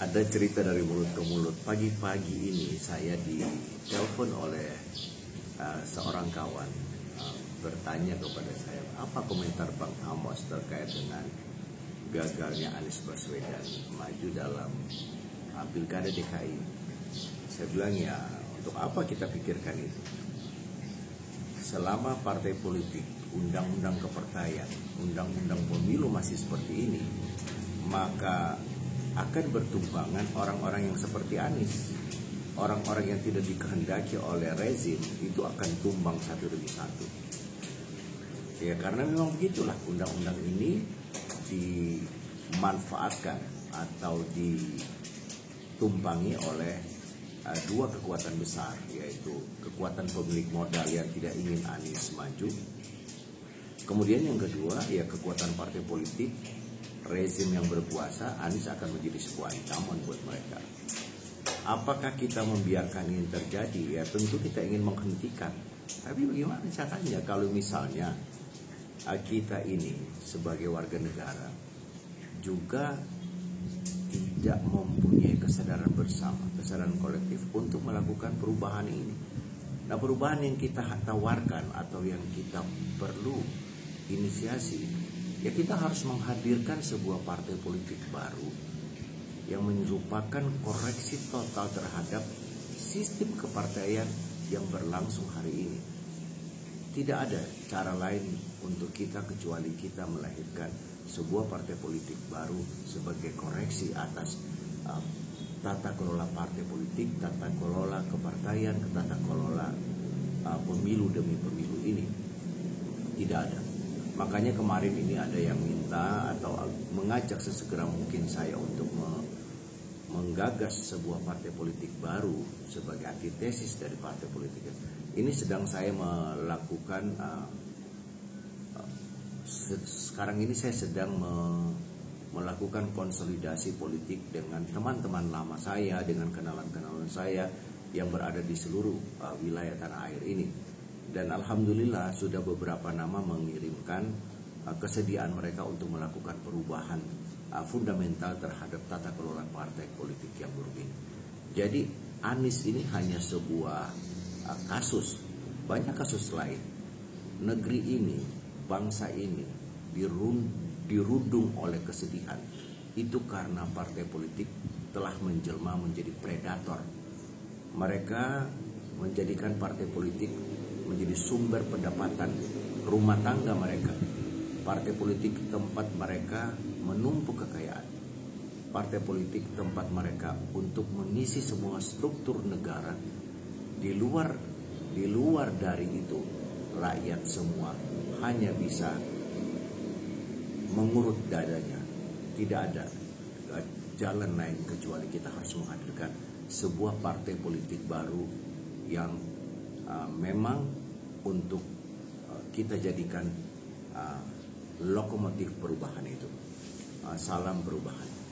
Ada cerita dari mulut ke mulut. Pagi-pagi ini saya ditelepon oleh seorang kawan bertanya kepada saya, apa komentar Bang Amos terkait dengan gagalnya Anies Baswedan maju dalam Pilkada DKI. Saya bilang, ya untuk apa kita pikirkan itu? Selama partai politik, undang-undang kepartaian, undang-undang pemilu masih seperti ini, maka akan bertumbangan orang-orang yang seperti Anies. Orang-orang yang tidak dikehendaki oleh rezim itu akan tumbang satu demi satu. Ya karena memang begitulah, undang-undang ini dimanfaatkan atau ditumpangi oleh dua kekuatan besar, yaitu kekuatan pemilik modal yang tidak ingin Anies maju. Kemudian yang kedua, ya kekuatan partai politik, rezim yang berkuasa. Anies akan menjadi sebuah ancaman buat mereka. Apakah kita membiarkan ini terjadi? Ya tentu kita ingin menghentikan. Tapi bagaimana caranya kalau misalnya kita ini sebagai warga negara juga tidak mempunyai kesadaran bersama, kesadaran kolektif untuk melakukan perubahan ini. Nah, perubahan yang kita tawarkan atau yang kita perlu inisiasi, ya kita harus menghadirkan sebuah partai politik baru yang merupakan koreksi total terhadap sistem kepartaian yang berlangsung hari ini. Tidak ada cara lain untuk kita kecuali kita melahirkan sebuah partai politik baru sebagai koreksi atas tata kelola partai politik, tata kelola kepartaian, tata kelola pemilu demi pemilu ini. Tidak ada. Makanya kemarin ini ada yang minta atau mengajak sesegera mungkin saya untuk menggagas sebuah partai politik baru sebagai antitesis dari partai politik. Ini sedang saya melakukan sekarang ini saya sedang melakukan konsolidasi politik dengan teman-teman lama saya, dengan kenalan-kenalan saya yang berada di seluruh wilayah tanah air ini. Dan alhamdulillah sudah beberapa nama mengirimkan kesediaan mereka untuk melakukan perubahan fundamental terhadap tata kelola partai politik yang buruk ini. Jadi Anies ini hanya sebuah kasus, banyak kasus lain. Negeri ini, bangsa ini dirundung oleh kesedihan. Itu karena partai politik telah menjelma menjadi predator. Mereka menjadikan partai politik menjadi sumber pendapatan rumah tangga mereka. Partai politik tempat mereka menumpuk kekayaan. Partai politik tempat mereka untuk mengisi semua struktur negara. Di luar dari itu, rakyat semua hanya bisa mengurut dadanya. Tidak ada jalan lain kecuali kita harus menghadirkan sebuah partai politik baru yang memang untuk kita jadikan lokomotif perubahan itu. Salam perubahan.